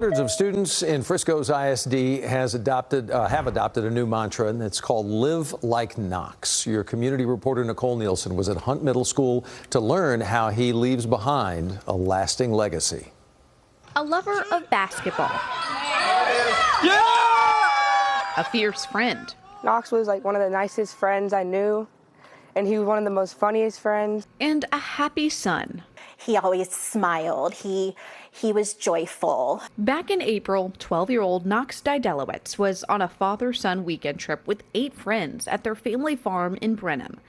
Hundreds of students in Frisco's ISD have adopted a new mantra, and it's called Live Like Knox. Your community reporter Nicole Nielsen was at Hunt Middle School to learn how he leaves behind a lasting legacy. A lover of basketball. Yeah! A fierce friend. Knox was like one of the nicest friends I knew, and he was one of the most funniest friends. And a happy son. He always smiled. He was joyful. Back in April, 12-year-old Knox Dydalewicz was on a father-son weekend trip with 8 friends at their family farm in Brenham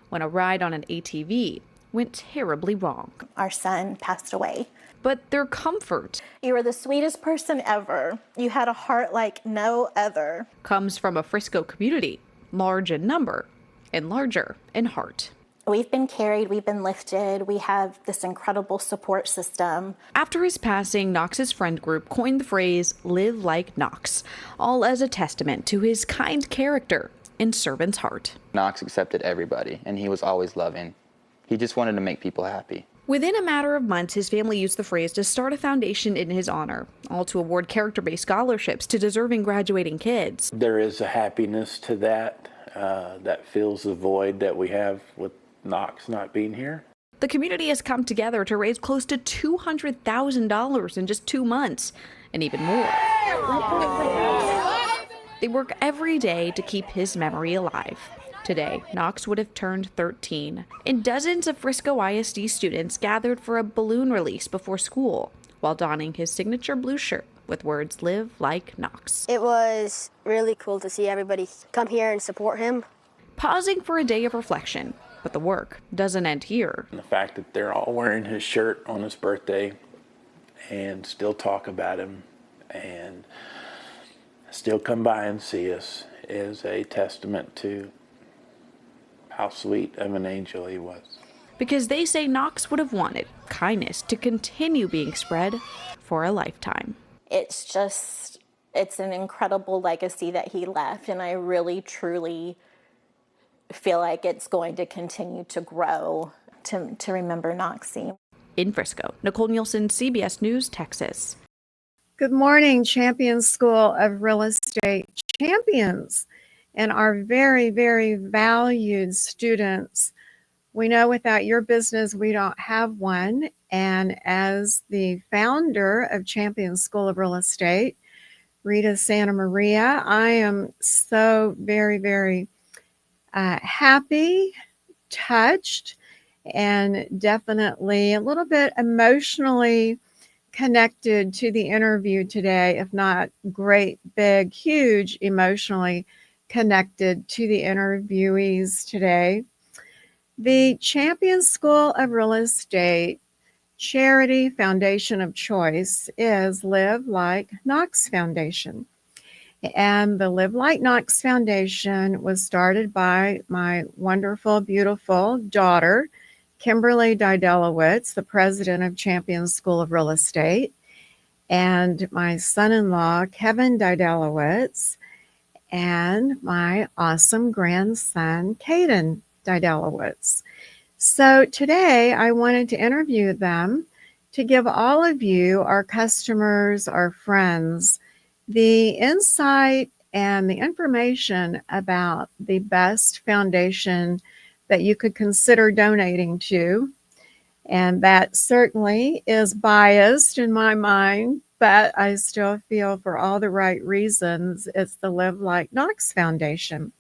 when a ride on an ATV went terribly wrong. Our son passed away. But their comfort. You were the sweetest person ever. You had a heart like no other. Comes from a Frisco community, large in number and larger in heart. We've been carried, we've been lifted, we have this incredible support system. After his passing, Knox's friend group coined the phrase, Live Like Knox, all as a testament to his kind character and servant's heart. Knox accepted everybody, and he was always loving. He just wanted to make people happy. Within a matter of months, his family used the phrase to start a foundation in his honor, all to award character-based scholarships to deserving graduating kids. There is a happiness to that that fills the void that we have with Knox not being here. The community has come together to raise close to $200,000 in just 2 months, and even more. They work every day to keep his memory alive. Today, Knox would have turned 13, and dozens of Frisco ISD students gathered for a balloon release before school, while donning his signature blue shirt with words, Live Like Knox. It was really cool to see everybody come here and support him. Pausing for a day of reflection, but the work doesn't end here. And the fact that they're all wearing his shirt on his birthday and still talk about him and still come by and see us is a testament to how sweet of an angel he was. Because they say Knox would have wanted kindness to continue being spread for a lifetime. It's an incredible legacy that he left, and I really, truly feel like it's going to continue to grow to remember Knoxie. In Frisco, Nicole Nielsen, CBS News, Texas. Good morning, Champions School of Real Estate champions and our very, very valued students. We know without your business, we don't have one. And as the founder of Champions School of Real Estate, Rita Santamaria, I am so very, very happy, touched, and definitely a little bit emotionally connected to the interview today, if not great, big, huge, emotionally connected to the interviewees today. The Champions School of Real Estate charity foundation of choice is Live Like Knox Foundation. And the Live Like Knox Foundation was started by my wonderful, beautiful daughter, Kimberly Dydalewicz, the president of Champions School of Real Estate, and my son-in-law, Kevin Dydalewicz, and my awesome grandson, Kaden Dydalewicz. So today I wanted to interview them to give all of you, our customers, our friends, the insight and the information about the best foundation that you could consider donating to. And that certainly is biased in my mind, but I still feel for all the right reasons, it's the Live Like Knox Foundation.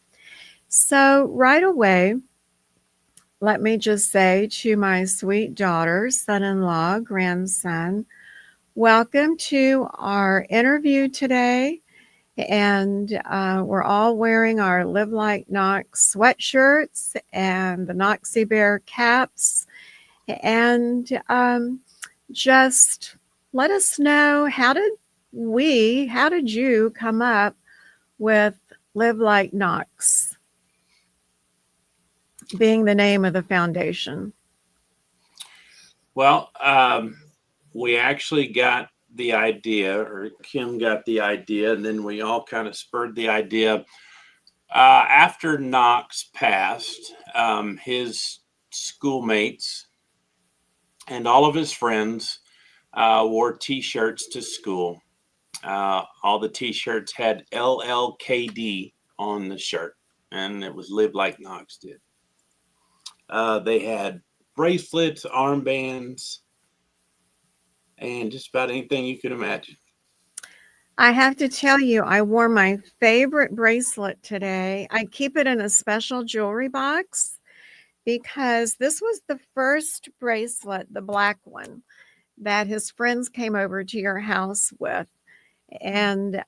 So right away, let me just say to my sweet daughter, son-in-law, grandson, welcome to our interview today. And we're all wearing our Live Like Knox sweatshirts and the Knoxie Bear caps. And just let us know, how did you come up with Live Like Knox being the name of the foundation? Well, we actually got the idea, or Kim got the idea, and then we all kind of spurred the idea. After Knox passed, his schoolmates and all of his friends wore T-shirts to school. All the t-shirts had LLKD on the shirt, and it was Live Like Knox Did. They had bracelets, armbands, and just about anything you could imagine. I have to tell you, I wore my favorite bracelet today. I keep it in a special jewelry box because this was the first bracelet, the black one, that his friends came over to your house with. And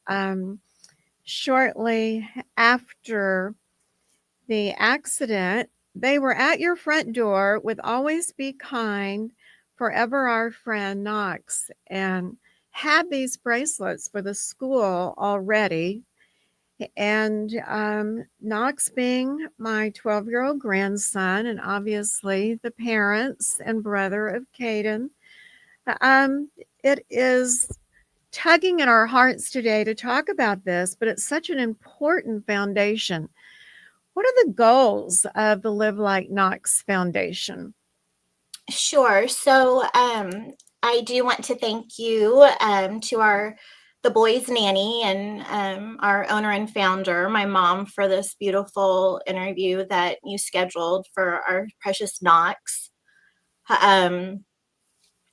shortly after the accident, they were at your front door with "Always Be Kind, Forever Our Friend Knox," and had these bracelets for the school already. And Knox, being my 12-year-old grandson, and obviously the parents and brother of Kaden, it is tugging at our hearts today to talk about this, but it's such an important foundation. What are the goals of the Live Like Knox Foundation? Sure. So I do want to thank you to the boys' nanny and our owner and founder, my mom, for this beautiful interview that you scheduled for our precious Knox.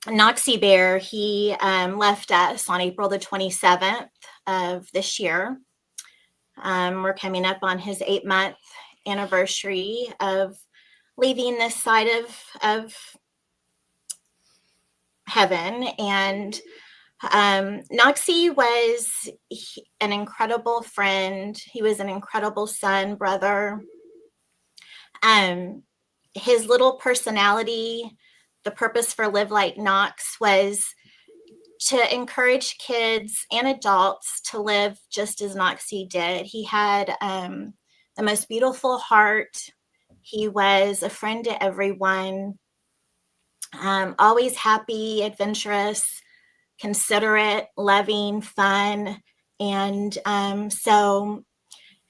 Knoxy Bear, he left us on April the 27th of this year. We're coming up on his 8-month anniversary of leaving this side of heaven. And Knoxy was an incredible friend. He was an incredible son, brother. His little personality, the purpose for Live Like Knox was to encourage kids and adults to live just as Knoxy did. He had the most beautiful heart. He was a friend to everyone, always happy, adventurous, considerate, loving, fun. And so,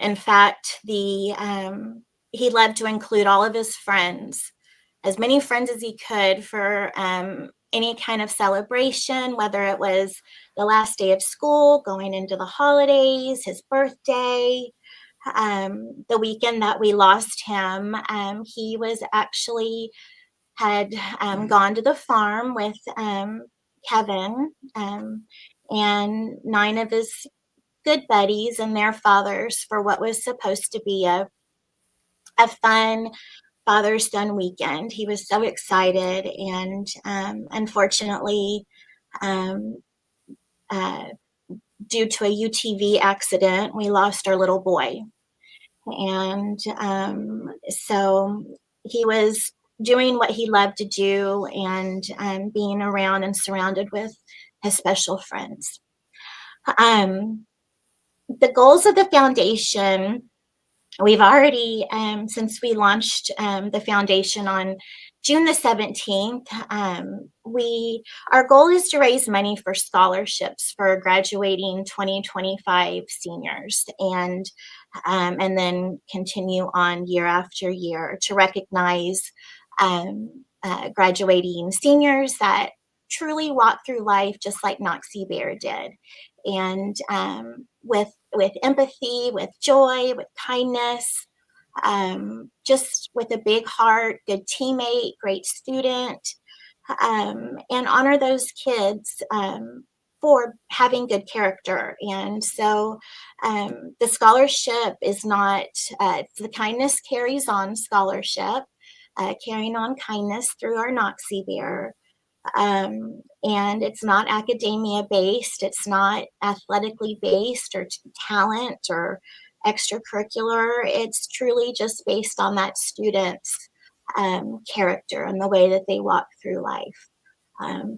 in fact, he loved to include all of his friends, as many friends as he could, for any kind of celebration, whether it was the last day of school, going into the holidays, his birthday. The weekend that we lost him, he was actually had gone to the farm with Kevin and 9 of his good buddies and their fathers for what was supposed to be a fun father-son weekend. He was so excited, and unfortunately, due to a UTV accident, we lost our little boy. And so he was doing what he loved to do, and being around and surrounded with his special friends. The goals of the foundation, we've already, since we launched the foundation on June the 17th, our goal is to raise money for scholarships for graduating 2025 seniors, and then continue on year after year to recognize graduating seniors that truly walk through life just like Knoxy Bear did, and with empathy, with joy, with kindness, just with a big heart, good teammate, great student, and honor those kids for having good character. And so the scholarship is not, the Kindness Carries On scholarship, carrying on kindness through our Knoxy Bear. And it's not academia based, it's not athletically based or talent or extracurricular. It's truly just based on that student's character and the way that they walk through life.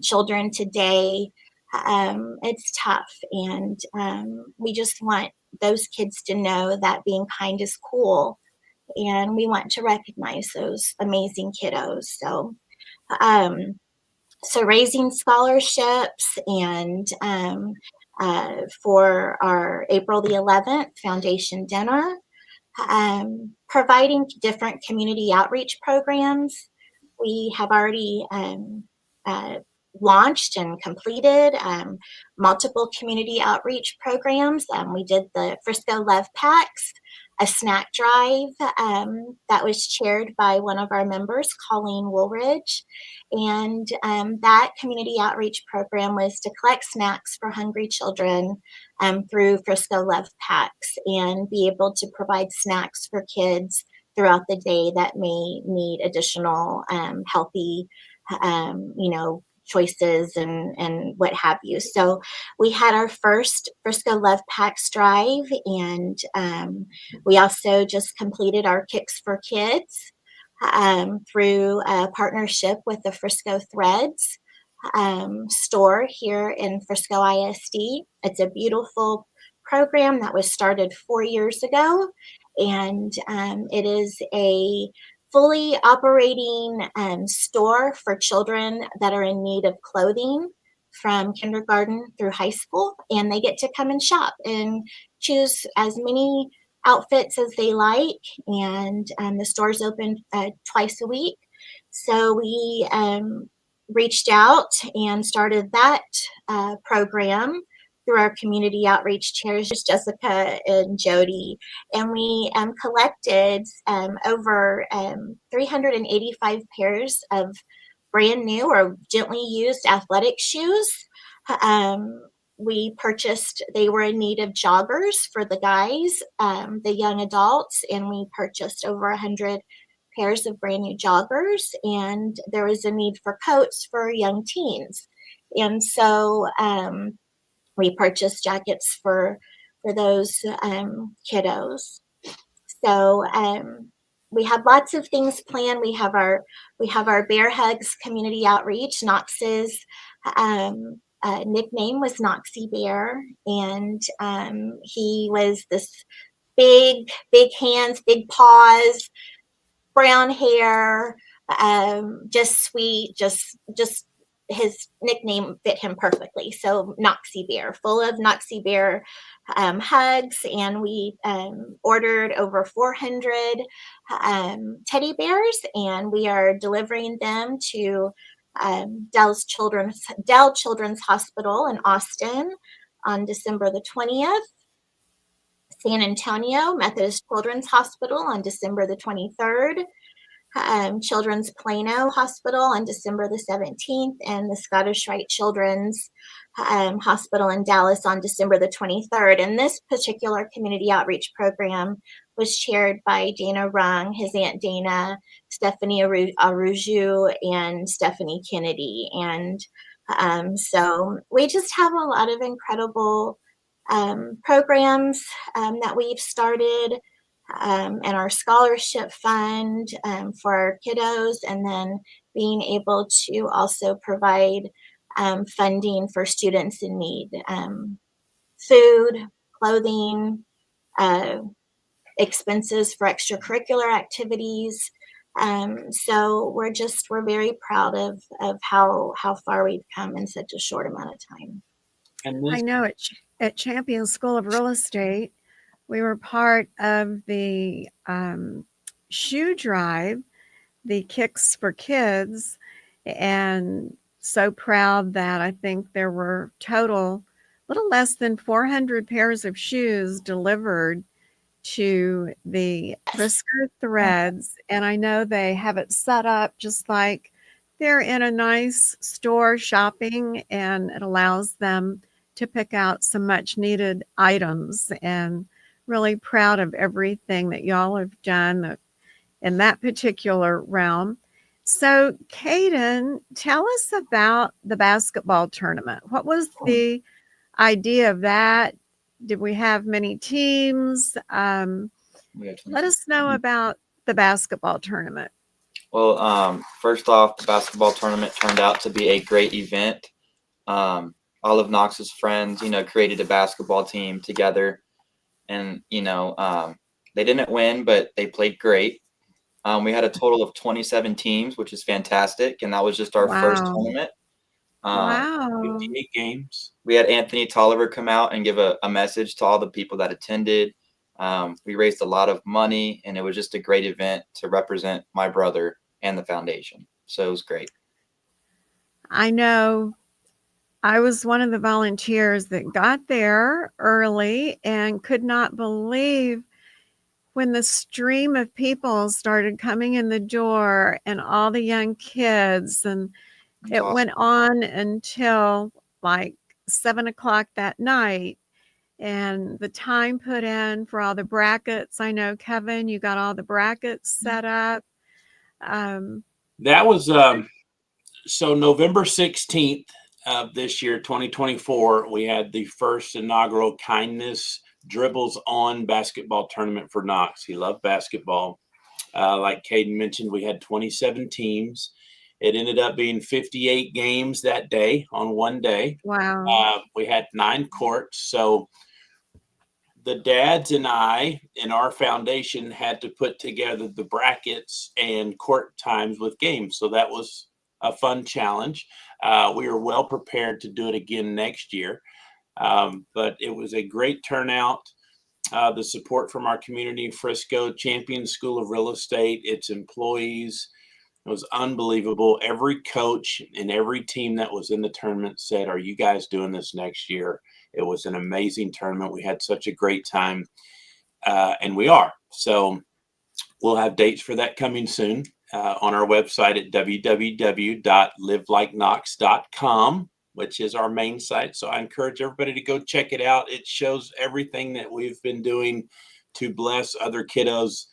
Children today, it's tough, and we just want those kids to know that being kind is cool, and we want to recognize those amazing kiddos. So raising scholarships, and for our April the 11th foundation dinner, providing different community outreach programs. We have already launched and completed multiple community outreach programs. We did the Frisco Love Packs, a snack drive that was chaired by one of our members, Colleen Woolridge. And that community outreach program was to collect snacks for hungry children through Frisco Love Packs and be able to provide snacks for kids throughout the day that may need additional healthy, choices and what have you. So we had our first Frisco Love Packs drive, and we also just completed our Kicks for Kids through a partnership with the Frisco Threads store here in Frisco ISD. It's a beautiful program that was started 4 years ago, and it is a fully operating store for children that are in need of clothing from kindergarten through high school, and they get to come and shop and choose as many outfits as they like, and the store's open twice a week. So we reached out and started that program through our community outreach chairs, Jessica and Jody, and we collected over 385 pairs of brand new or gently used athletic shoes. We purchased, they were in need of joggers for the guys, the young adults, and we purchased over 100 pairs of brand new joggers, and there was a need for coats for young teens. And so we purchased jackets for those kiddos. So we have lots of things planned. We have our Bear Hugs community outreach. Knox's nickname was Knoxy Bear, and he was this big hands, big paws, brown hair, just sweet, just his nickname fit him perfectly. So Knoxy Bear, full of Knoxy Bear hugs, and we ordered over 400 teddy bears, and we are delivering them to Dell Children's Hospital in Austin on December the 20th. San Antonio Methodist Children's Hospital on December the 23rd. Children's Plano Hospital on December the 17th, and the Scottish Rite Children's Hospital in Dallas on December the 23rd. And this particular community outreach program was chaired by Dana Rung, his Aunt Dana, Stephanie Aruju, and Stephanie Kennedy. And so we just have a lot of incredible programs that we've started. And our scholarship fund for our kiddos, and then being able to also provide funding for students in need, food, clothing, expenses for extracurricular activities. So we're very proud of how far we've come in such a short amount of time. I know at Champion School of Real Estate, we were part of the shoe drive, the Kicks for Kids, and so proud that I think there were total little less than 400 pairs of shoes delivered to the Frisco Threads. And I know they have it set up just like they're in a nice store shopping, and it allows them to pick out some much needed items, and really proud of everything that y'all have done in that particular realm. So, Kaden, tell us about the basketball tournament. What was the idea of that? Did we have many teams? Let us know about the basketball tournament. Well, first off, the basketball tournament turned out to be a great event. All of Knox's friends, created a basketball team together. And, they didn't win, but they played great. We had a total of 27 teams, which is fantastic. And that was just our first tournament. Wow. 58 games. We had Anthony Tolliver come out and give a message to all the people that attended. We raised a lot of money, and it was just a great event to represent my brother and the foundation. So it was great. I know I was one of the volunteers that got there early and could not believe when the stream of people started coming in the door and all the young kids, and That's it awesome. went on until like 7 o'clock that night. And the time put in for all the brackets. I know, Kevin, you got all the brackets set up. That was so November 16th of this year, 2024, we had the first inaugural Kindness Dribbles On basketball tournament for Knox. He loved basketball. Like Kaden mentioned, we had 27 teams. It ended up being 58 games that day on one day. Wow. We had 9 courts. So the dads and I in our foundation had to put together the brackets and court times with games. So that was a fun challenge. We were well prepared to do it again next year. But it was a great turnout. The support from our community, Frisco Champion School of Real Estate, its employees, it was unbelievable. Every coach and every team that was in the tournament said, "Are you guys doing this next year?" It was an amazing tournament. We had such a great time, and we are. So we'll have dates for that coming soon on our website at www.livelikeknox.com, which is our main site. So I encourage everybody to go check it out. It shows everything that we've been doing to bless other kiddos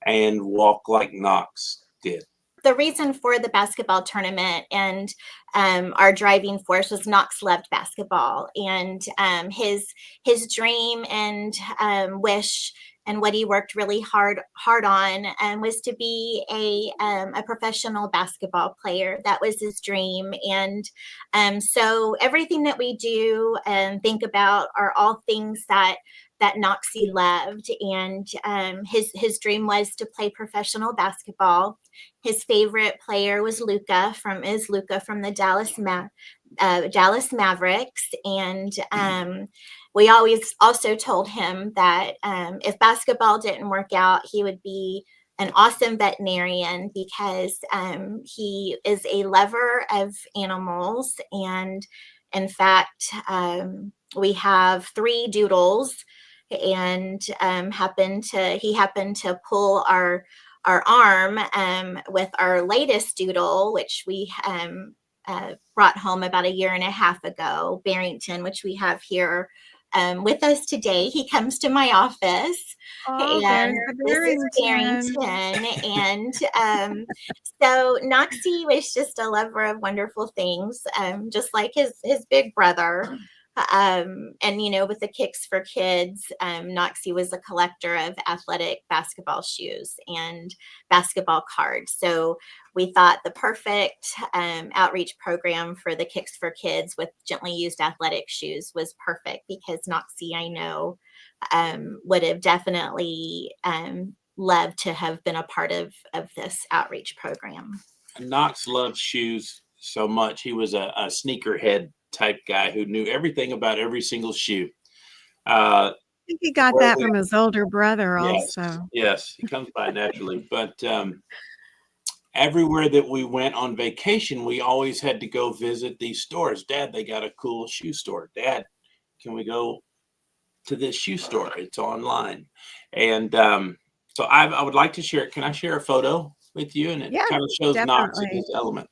and walk like Knox did. The reason for the basketball tournament and our driving force was Knox loved basketball, and his dream and wish and what he worked really hard on was to be a professional basketball player. That was his dream, and so everything that we do and think about are all things that Knoxy loved, and his dream was to play professional basketball. His favorite player was Luka from the Dallas Mavericks, and we always also told him that if basketball didn't work out, he would be an awesome veterinarian because he is a lover of animals, and in fact, we have 3 doodles. And he happened to pull our arm with our latest doodle, which we brought home about 1.5 years ago, Barrington, which we have here with us today. He comes to my office, and this is Barrington. And so Knoxy was just a lover of wonderful things, just like his big brother. And with the Kicks for Kids, Knoxy was a collector of athletic basketball shoes and basketball cards. So we thought the perfect outreach program for the Kicks for Kids with gently used athletic shoes was perfect, because Knoxy, I know, would have definitely loved to have been a part of this outreach program. Knox loved shoes so much. He was a sneakerhead type guy who knew everything about every single shoe. I think he got that from his older brother also. Yes, he comes by naturally. But everywhere that we went on vacation, we always had to go visit these stores. Dad, they got a cool shoe store. Dad, can we go to this shoe store? It's online. And so I would like to share. Can I share a photo with you? And it kind of shows Knox in his element.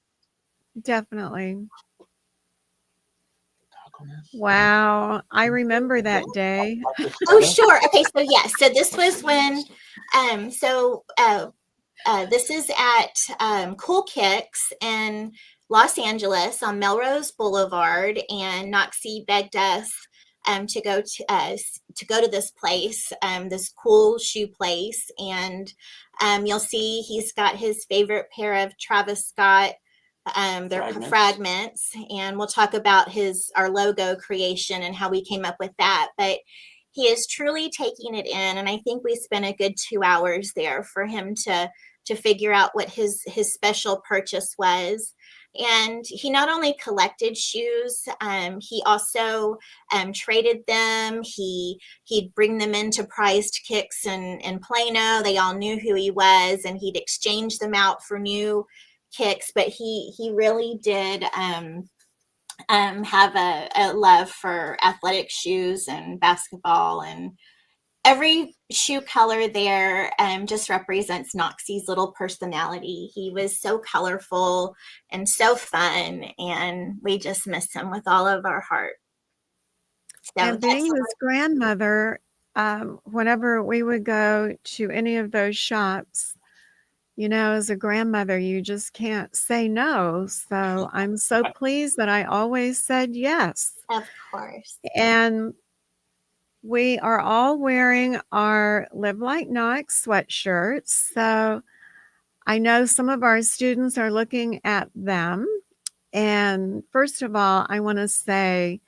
Definitely. Wow, I remember that day. Oh, sure. Okay, so yes, so this was when, this is at Cool Kicks in Los Angeles on Melrose Boulevard, and Knoxy begged us to go to this place, this cool shoe place, and you'll see he's got his favorite pair of Travis Scott. They're fragments, and we'll talk about our logo creation and how we came up with that. But he is truly taking it in, and I think we spent a good 2 hours there for him to figure out what his special purchase was. And he not only collected shoes, he also traded them. He'd bring them into Prized Kicks in Plano. They all knew who he was, and he'd exchange them out for new kicks, but he really did have a love for athletic shoes and basketball, and every shoe color there just represents Knoxie's little personality. He was so colorful and so fun, and we just miss him with all of our heart. So And being his grandmother, whenever we would go to any of those shops, as a grandmother, you just can't say no. So I'm so pleased that I always said yes. Of course. And we are all wearing our Live Like Knox sweatshirts. So I know some of our students are looking at them. And first of all, I want to say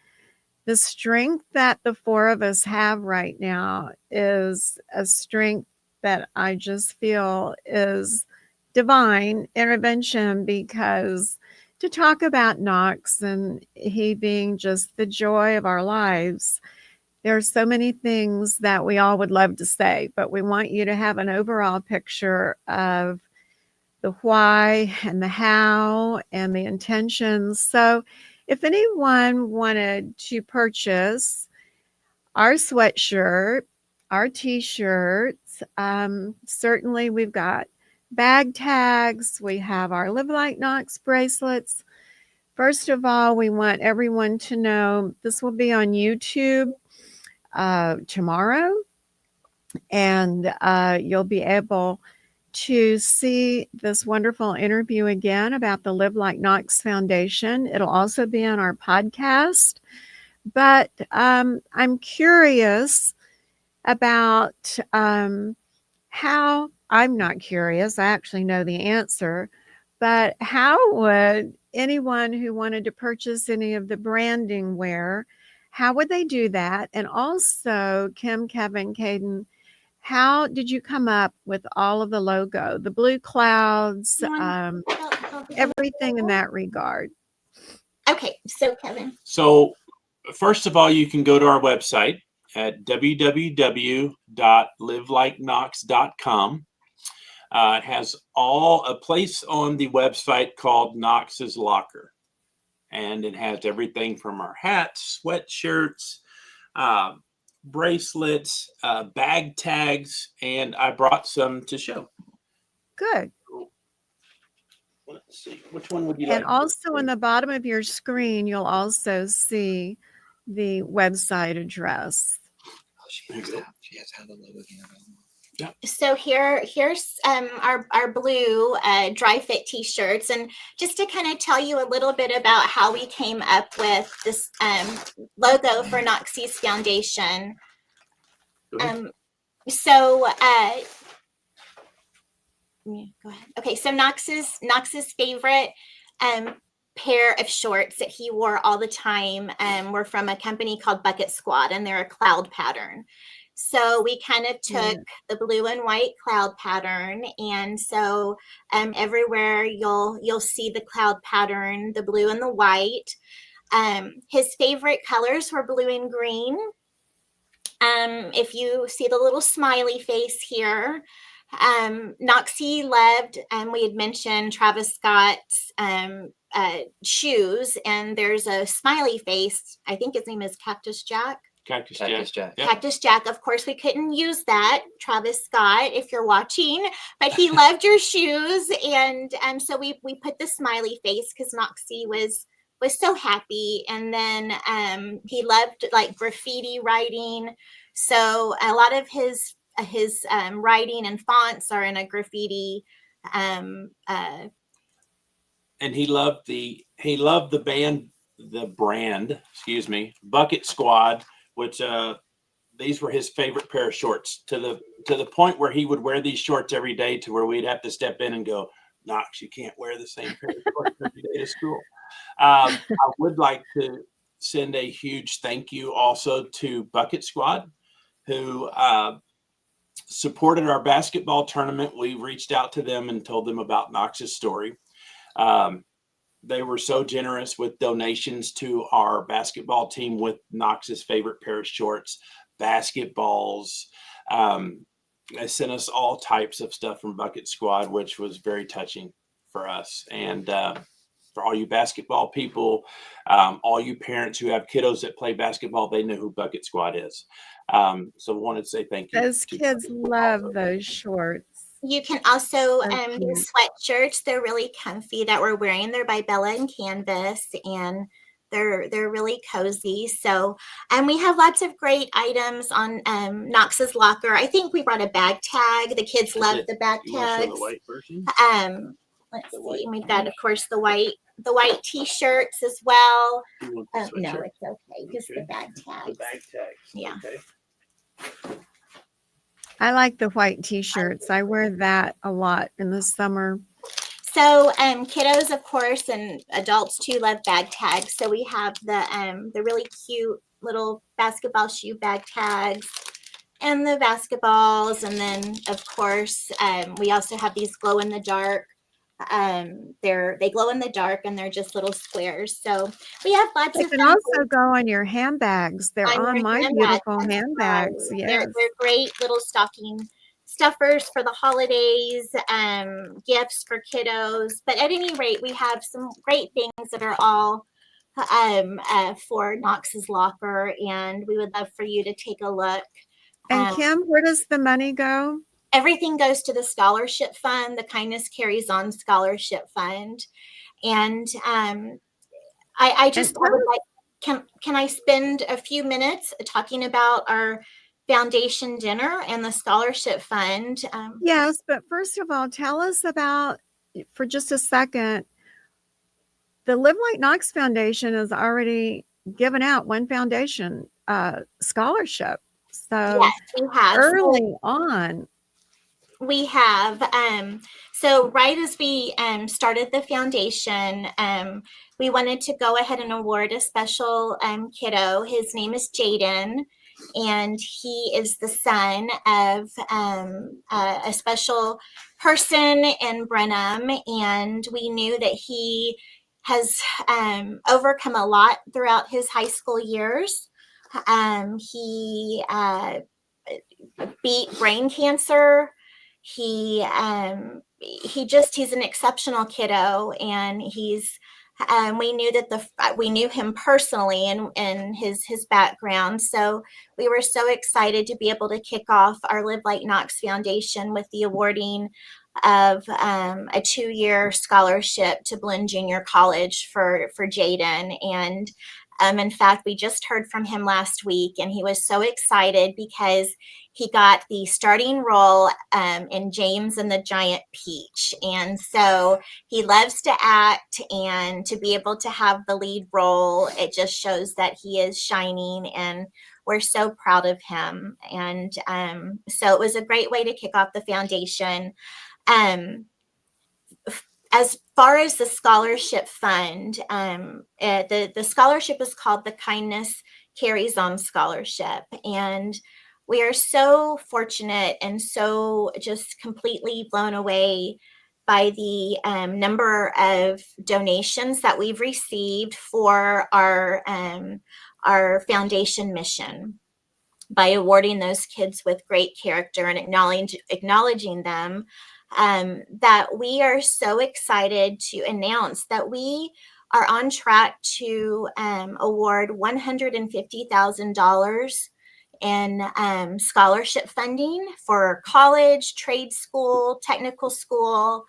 the strength that the four of us have right now is a strength that I just feel is divine intervention, because to talk about Knox and he being just the joy of our lives, there are so many things that we all would love to say, but we want you to have an overall picture of the why and the how and the intentions. So if anyone wanted to purchase our sweatshirt, our t-shirts, certainly we've got bag tags, we have our Live Like Knox bracelets. First of all, we want everyone to know this will be on YouTube tomorrow, and you'll be able to see this wonderful interview again about the Live Like Knox Foundation. It'll also be on our podcast. But I'm curious about how, I'm not curious, I actually know the answer, but how would anyone who wanted to purchase any of the branding wear, how would they do that? And also, Kim, Kevin, Kaden, how did you come up with all of the logo, the blue clouds, everything in that regard? Okay, so Kevin. So first of all, you can go to our website at www.livelikeknox.com. It has a place on the website called Knox's Locker, and it has everything from our hats, sweatshirts, bracelets, bag tags, and I brought some to show. Good. Let's see, which one would you like? And also on the bottom of your screen, you'll also see the website address. Oh, she has had the logo again. Yeah. So here's our blue dry fit t-shirts, and just to kind of tell you a little bit about how we came up with this logo for Knoxie's Foundation. Go ahead. Okay, so Knox's favorite pair of shorts that he wore all the time were from a company called Bucket Squad, and they're a cloud pattern. So we kind of took the blue and white cloud pattern, and so everywhere you'll see the cloud pattern, the blue and the white. His favorite colors were blue and green. If you see the little smiley face here, Knoxie loved, we had mentioned Travis Scott's shoes, and there's a smiley face. I think his name is Cactus Jack. Cactus Jack. Yep. Cactus Jack. Of course, we couldn't use that, Travis Scott, if you're watching, but he loved your shoes, and so we put the smiley face because Knoxie was so happy. And then he loved like graffiti writing, so a lot of his writing and fonts are in a graffiti. And he loved the brand, Bucket Squad, which these were his favorite pair of shorts, to the point where he would wear these shorts every day, to where we'd have to step in and go, Knox, you can't wear the same pair of shorts every day to school. I would like to send a huge thank you also to Bucket Squad, who supported our basketball tournament. We reached out to them and told them about Knox's story. They were so generous with donations to our basketball team with Knox's favorite pair of shorts, basketballs. They sent us all types of stuff from Bucket Squad, which was very touching. for us. And for all you basketball people, all you parents who have kiddos that play basketball, they know who Bucket Squad is. So I wanted to say thank you. Those kids love those shorts. You can also So do cute. sweatshirts. They're really comfy that we're wearing. They're by Bella and Canvas, and they're really cozy. So, and we have lots of great items on Knox's locker. I think we brought a bag tag. The kids love the bag You want to show tags. the white version? Let's see. We've got, of course, the white T-shirts as well. You want the No, sweatshirt? it's okay. Just the bag tags. The bag tags. Yeah. Okay. I like the white T-shirts. I wear that a lot in the summer. So kiddos, of course, and adults too love bag tags. So we have the really cute little basketball shoe bag tags and the basketballs. And then, of course, we also have these glow in the dark. They glow in the dark and they're just little squares. So we have lots They of can fun also go on your handbags. They're on on your my handbag. beautiful That's handbags. right. Yes. They're great little stocking stuffers for the holidays, gifts for kiddos. But at any rate, we have some great things that are all for Knox's locker, and we would love for you to take a look. And Kim, where does the money go? Everything goes to the scholarship fund, the Kindness Carries On scholarship fund. And I would like, can I spend a few minutes talking about our foundation dinner and the scholarship fund? Yes, but first of all, tell us about, for just a second, the Live Like Knox Foundation has already given out one foundation scholarship. So yes, we have. early on. We have. So right as we started the foundation, we wanted to go ahead and award a special kiddo. His name is Jaden, and he is the son of a special person in Brenham. And we knew that he has overcome a lot throughout his high school years. He beat brain cancer. He's an exceptional kiddo, and we knew him personally and his background. So we were so excited to be able to kick off our Live Like Knox Foundation with the awarding of a 2-year scholarship to Blinn Junior College for Jaden. And in fact, we just heard from him last week, and he was so excited because he got the starting role in James and the Giant Peach. And so he loves to act, and to be able to have the lead role, it just shows that he is shining, and we're so proud of him. And so it was a great way to kick off the foundation. As far as the scholarship fund, the scholarship is called the Kindness Carries On Scholarship. And we are so fortunate and so just completely blown away by the number of donations that we've received for our foundation mission. By awarding those kids with great character and acknowledging them, that we are so excited to announce that we are on track to award $150,000 in scholarship funding for college, trade school, technical school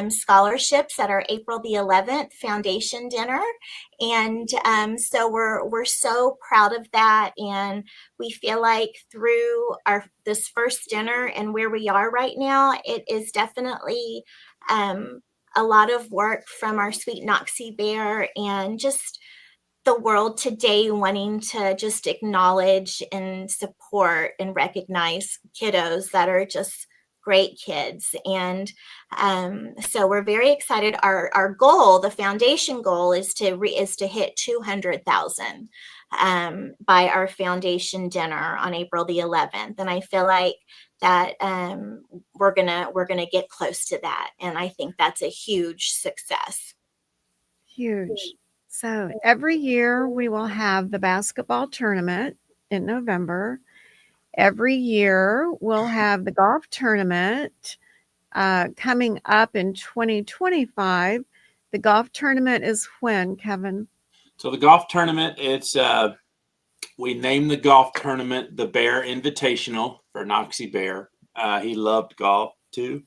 scholarships at our April the 11th foundation dinner. And so we're so proud of that, and we feel like through this first dinner and where we are right now, it is definitely a lot of work from our sweet Knoxie Bear and just the world today wanting to just acknowledge and support and recognize kiddos that are just great kids. And so we're very excited. Our goal, the foundation goal, is to hit 200,000 by our foundation dinner on April the 11th. And I feel like that we're gonna get close to that. And I think that's a huge success. Huge. So every year we will have the basketball tournament in November. Every year we'll have the golf tournament coming up in 2025. The golf tournament is when, Kevin? So the golf tournament, it's we named the golf tournament the Bear Invitational for Noxie Bear. He loved golf too.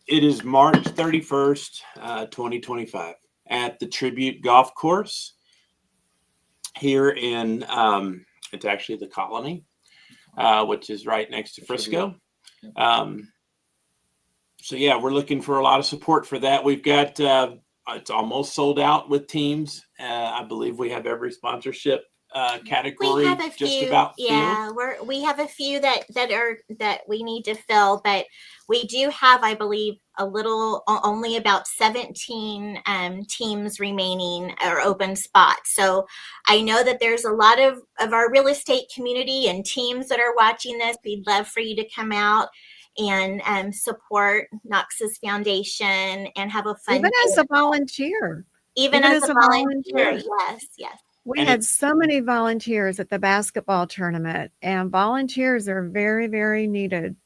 It is March 31st, 2025 at the Tribute Golf Course here in, it's actually the Colony, which is right next to Frisco. So yeah, we're looking for a lot of support for that. We've got, it's almost sold out with teams. I believe we have every sponsorship category we have a just few, about yeah, filled. we have a few that we need to fill, but we do have, I believe, only about 17 teams remaining or open spots. So I know that there's a lot of our real estate community and teams that are watching this. We'd love for you to come out and support Knox's foundation and have a fun Even day. as a volunteer. Even as a volunteer. Yes. We had so many volunteers at the basketball tournament, and volunteers are very, very needed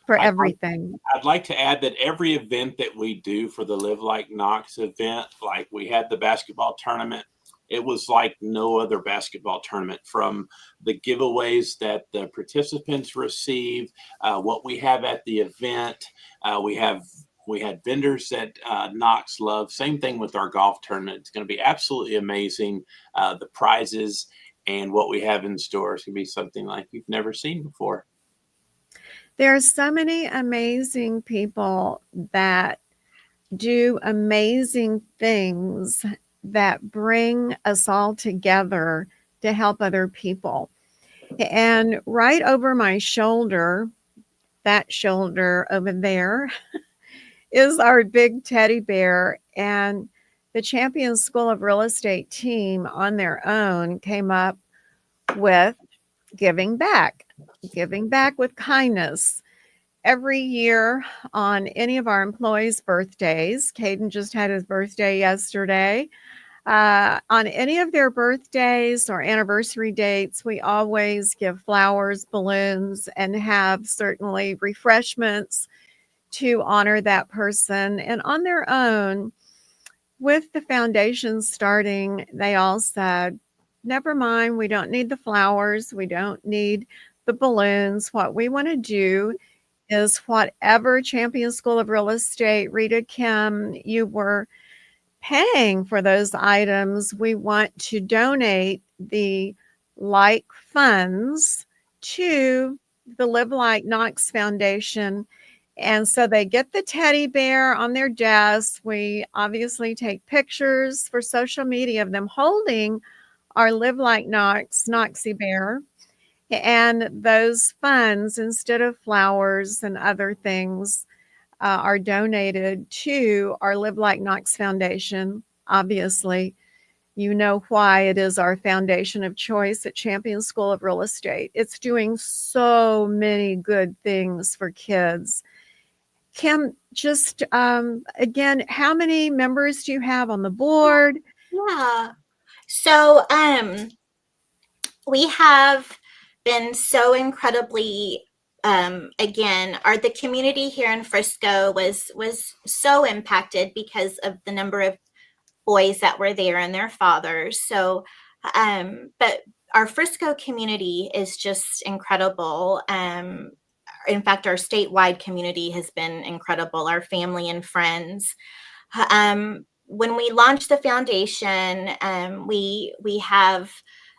for everything. I'd like to add that every event that we do for the Live Like Knox event, like we had the basketball tournament, it was like no other basketball tournament, from the giveaways that the participants receive, what we have at the event. We had vendors that Knox loves. Same thing with our golf tournament. It's going to be absolutely amazing. The prizes and what we have in store is going to be something like you've never seen before. There are so many amazing people that do amazing things that bring us all together to help other people. And right over my shoulder, that shoulder over there, is our big teddy bear. And the Champions School of Real Estate team on their own came up with giving back with kindness. Every year on any of our employees' birthdays, Kaden just had his birthday yesterday. On any of their birthdays or anniversary dates, we always give flowers, balloons, and have certainly refreshments to honor that person. And on their own, with the foundation starting, they all said, never mind, we don't need the flowers, we don't need the balloons. What we want to do is whatever Champion School of Real Estate, Rita, Kim, you were paying for those items, we want to donate the like funds to the Live Like Knox Foundation. And so they get the teddy bear on their desk. We obviously take pictures for social media of them holding our Live Like Knox Noxie bear. And those funds, instead of flowers and other things, are donated to our Live Like Knox Foundation. Obviously, you know why it is our foundation of choice at Champion School of Real Estate. It's doing so many good things for kids. Kim, just again, how many members do you have on the board? Yeah. So we have been so incredibly again, the community here in Frisco was so impacted because of the number of boys that were there and their fathers. So but our Frisco community is just incredible. In fact, our statewide community has been incredible, our family and friends. When we launched the foundation, we have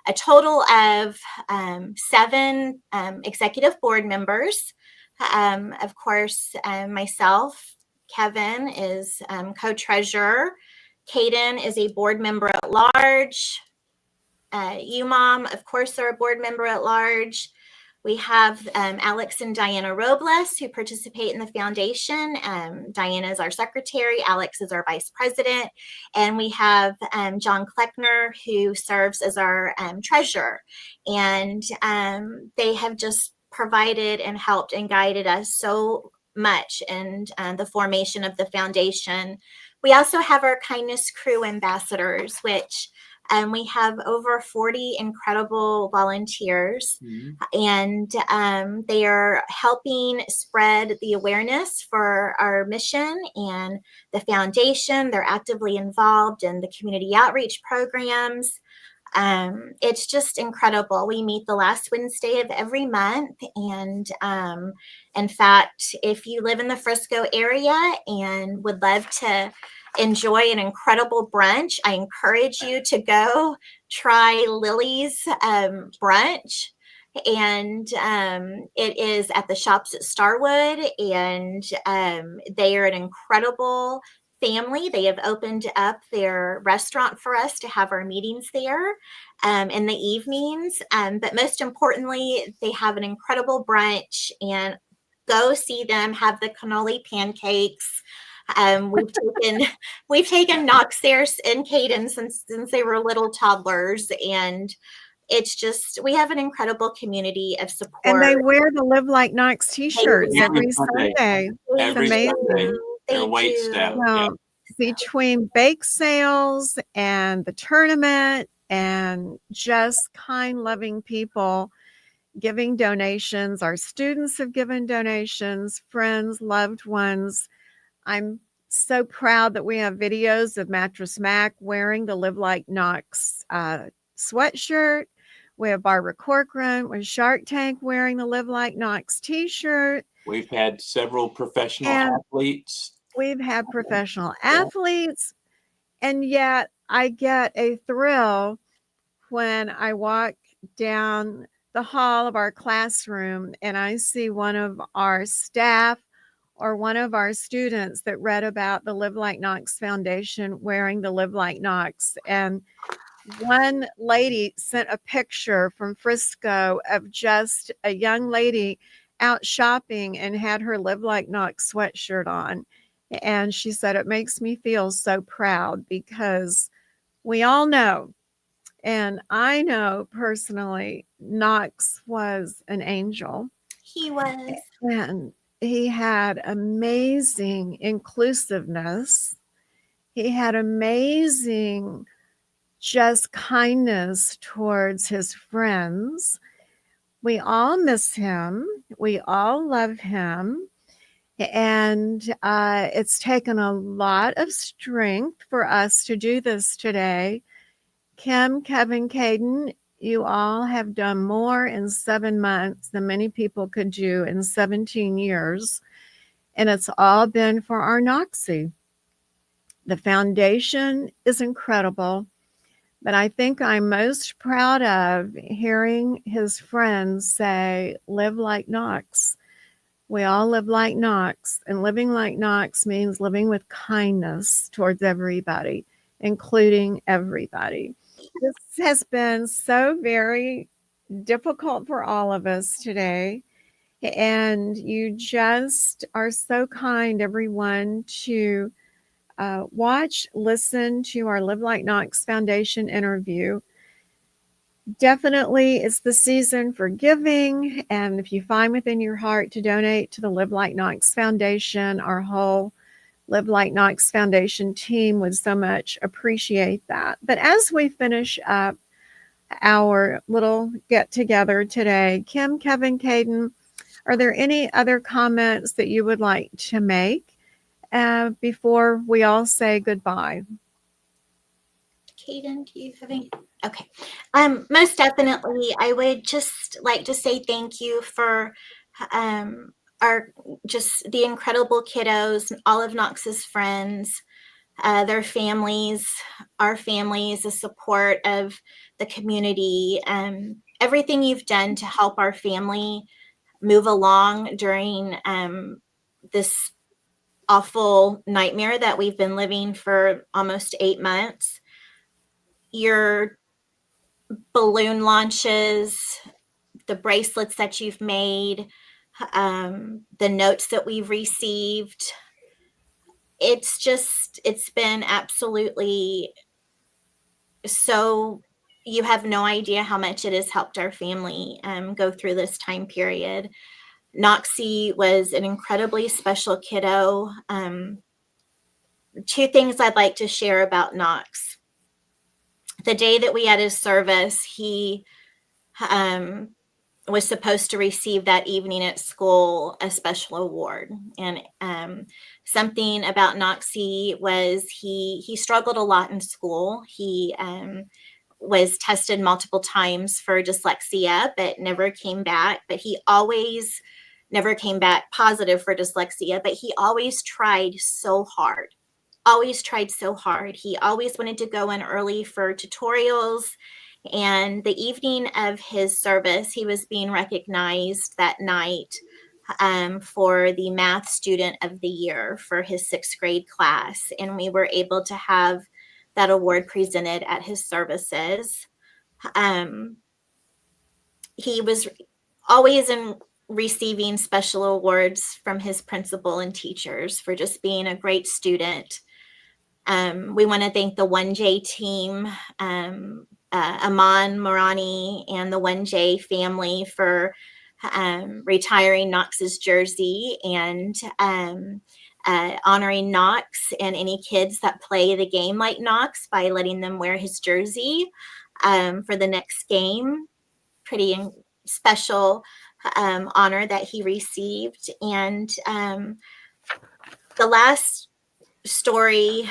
a total of 7 executive board members. Of course, myself, Kevin is co-treasurer. Kaden is a board member at large. You, Mom, of course, are a board member at large. We have Alex and Diana Robles, who participate in the foundation. Diana is our secretary. Alex is our vice president. And we have John Kleckner, who serves as our treasurer. And they have just provided and helped and guided us so much in the formation of the foundation. We also have our Kindness Crew ambassadors, which We have over 40 incredible volunteers, and they are helping spread the awareness for our mission and the foundation. They're actively involved in the community outreach programs. It's just incredible. We meet the last Wednesday of every month. And in fact, if you live in the Frisco area and would love to enjoy an incredible brunch, I encourage you to go try Lily's brunch. And it is at the Shops at Starwood, and they are an incredible family. They have opened up their restaurant for us to have our meetings there in the evenings. But most importantly, they have an incredible brunch, and go see them have the cannoli pancakes. We've taken Knox there and Kaden since they were little toddlers, and it's just, we have an incredible community of support. And they wear the Live Like Knox t-shirts every Sunday. Every It's Sunday. Their wait staff. Yeah. Between bake sales and the tournament and just kind, loving people giving donations. Our students have given donations, friends, loved ones. I'm so proud that we have videos of Mattress Mac wearing the Live Like Knox sweatshirt. We have Barbara Corcoran with Shark Tank wearing the Live Like Knox t-shirt. We've had several professional athletes. We've had professional athletes. And yet I get a thrill when I walk down the hall of our classroom and I see one of our staff or one of our students that read about the Live Like Knox Foundation wearing the Live Like Knox. And one lady sent a picture from Frisco of just a young lady out shopping and had her Live Like Knox sweatshirt on. And she said, it makes me feel so proud because we all know, and I know personally, Knox was an angel. He was. And he had amazing inclusiveness. He had amazing just kindness towards his friends. We all miss him. We all love him. And it's taken a lot of strength for us to do this today. Kim, Kevin, Kaden, you all have done more in 7 months than many people could do in 17 years. And it's all been for our Knoxie. The foundation is incredible. But I think I'm most proud of hearing his friends say, live like Knox. We all live like Knox. And living like Knox means living with kindness towards everybody, including everybody. This has been so very difficult for all of us today. And you just are so kind, everyone, to watch, listen to our Live Like Knox Foundation interview. Definitely, it's the season for giving. And if you find within your heart to donate to the Live Like Knox Foundation, our whole Live Like Knox Foundation team would so much appreciate that. But as we finish up our little get together today, Kim, Kevin, Kaden, are there any other comments that you would like to make before we all say goodbye? Kaden, do you have any? Okay. Most definitely, I would just like to say thank you for just the incredible kiddos, all of Knox's friends, their families, our families, the support of the community, everything you've done to help our family move along during this awful nightmare that we've been living for almost 8 months. Your balloon launches, the bracelets that you've made, the notes that we've received. It's been absolutely so, you have no idea how much it has helped our family go through this time period. Knoxie was an incredibly special kiddo. 2 things I'd like to share about Knox. the day that we had his service, he was supposed to receive that evening at school a special award. And something about Knoxie was he struggled a lot in school. He was tested multiple times for dyslexia, but never came back. But he always never came back positive for dyslexia, but he always tried so hard. Always tried so hard. He always wanted to go in early for tutorials. And the evening of his service, he was being recognized that night for the math student of the year for his 6th grade class. And we were able to have that award presented at his services. He was always receiving special awards from his principal and teachers for just being a great student. We want to thank the 1J team, Aman Morani and the 1J family for retiring Knox's jersey and honoring Knox and any kids that play the game like Knox by letting them wear his jersey for the next game. Pretty special honor that he received. And the last story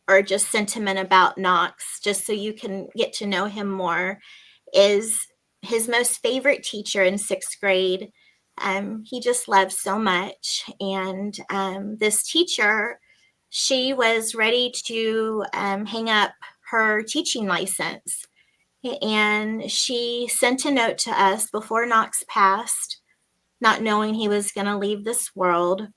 or just sentiment about Knox, just so you can get to know him more, is his most favorite teacher in 6th grade. He just loved so much. And this teacher, she was ready to hang up her teaching license. And she sent a note to us before Knox passed, not knowing he was going to leave this world,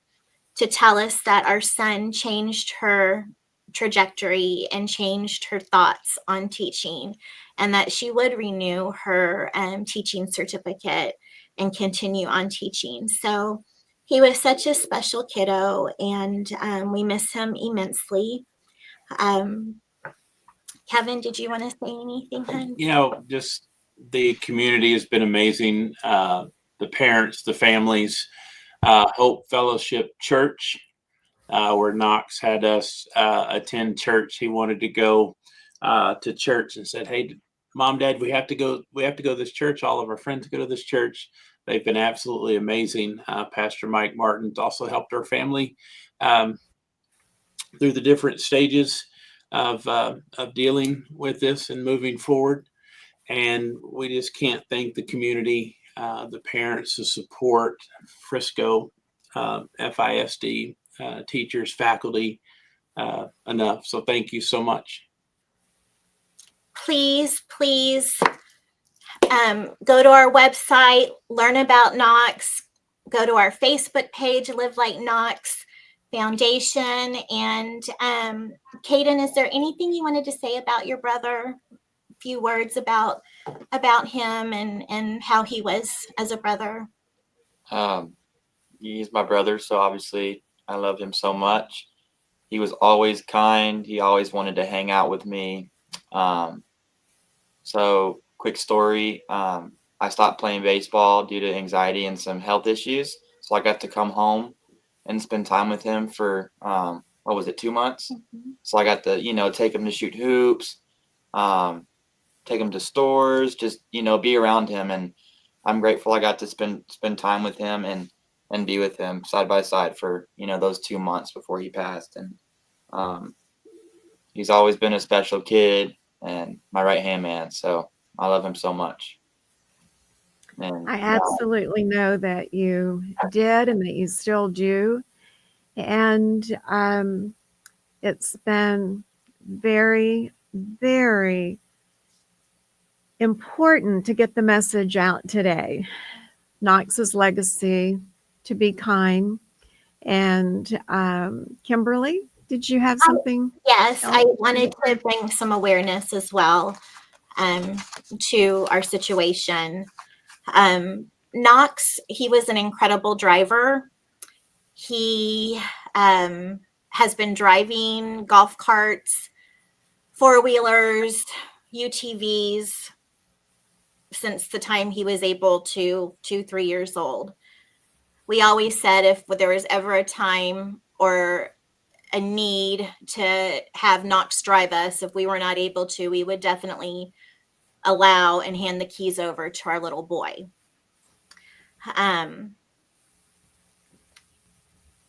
to tell us that our son changed her trajectory and changed her thoughts on teaching, and that she would renew her teaching certificate and continue on teaching. So he was such a special kiddo, and we miss him immensely. Kevin, did you want to say anything, hon? Just the community has been amazing. The parents, the families, Hope Fellowship Church, where Knox had us attend church. He wanted to go to church and said, "Hey, Mom, Dad, we have to go to this church. All of our friends go to this church." They've been absolutely amazing. Pastor Mike Martin's also helped our family through the different stages of dealing with this and moving forward. And we just can't thank the community, the parents, the support, Frisco, FISD, teachers, faculty, enough. So thank you so much. Please go to our website, learn about Knox, go to our Facebook page, Live Like Knox Foundation. And Kaden, is there anything you wanted to say about your brother? A few words about him and how he was as a brother. He's my brother, so obviously I love him so much. He was always kind. He always wanted to hang out with me. So quick story, I stopped playing baseball due to anxiety and some health issues. So I got to come home and spend time with him for, 2 months? Mm-hmm. So I got to, take him to shoot hoops, take him to stores, just, be around him. And I'm grateful I got to spend time with him and be with him side by side for, those 2 months before he passed. And he's always been a special kid and my right-hand man. So I love him so much. And I absolutely know that you did and that you still do. And it's been very, very important to get the message out today. Knox's legacy, to be kind. And Kimberly, did you have something? Yes, I wanted to bring some awareness as well to our situation. Knox, he was an incredible driver. He has been driving golf carts, four-wheelers, UTVs since the time he was able to 2-3 years old. We always said if there was ever a time or a need to have Knox drive us, if we were not able to, we would definitely allow and hand the keys over to our little boy.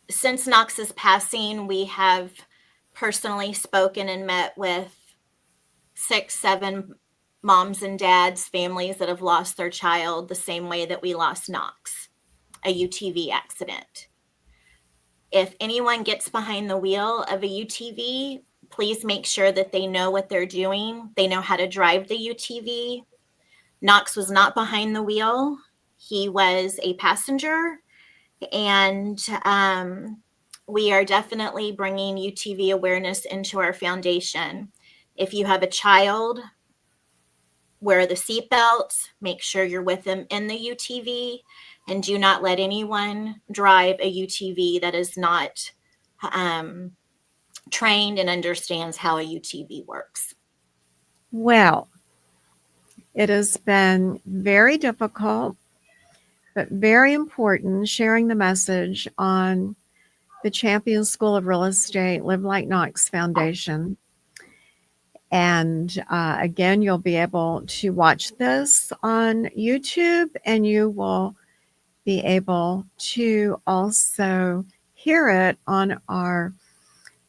Since Knox's passing, we have personally spoken and met with 6, 7 moms and dads, families that have lost their child the same way that we lost Knox, a UTV accident. If anyone gets behind the wheel of a UTV, please make sure that they know what they're doing. They know how to drive the UTV. Knox was not behind the wheel. He was a passenger. And we are definitely bringing UTV awareness into our foundation. If you have a child, wear the seatbelts, make sure you're with them in the UTV, and do not let anyone drive a UTV that is not trained and understands how a UTV works. Well, it has been very difficult, but very important sharing the message on the Champion School of Real Estate Live Like Knox Foundation. And again, you'll be able to watch this on YouTube, and you will be able to also hear it on our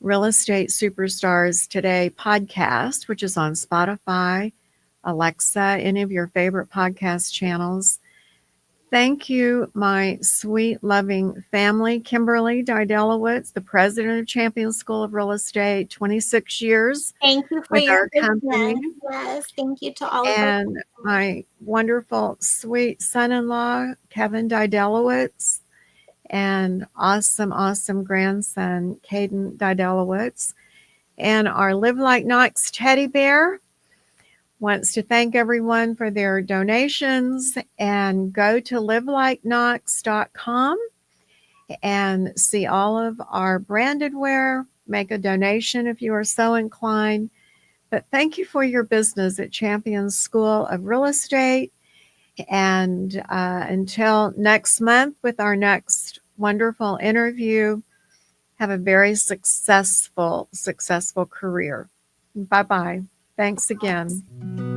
Real Estate Superstars Today podcast, which is on Spotify, Alexa, any of your favorite podcast channels. Thank you, my sweet, loving family. Kimberly Dydalewicz, the president of Champion School of Real Estate, 26 years. Thank you for your company. Yes, thank you to all of us. And my wonderful, sweet son-in-law, Kevin Dydalewicz, and awesome, awesome grandson, Kaden Dydalewicz. And our Live Like Knox teddy bear wants to thank everyone for their donations, and go to livelikeknox.com and see all of our branded wear. Make a donation if you are so inclined. But thank you for your business at Champion School of Real Estate. And until next month with our next wonderful interview, have a very successful career. Bye-bye. Thanks again.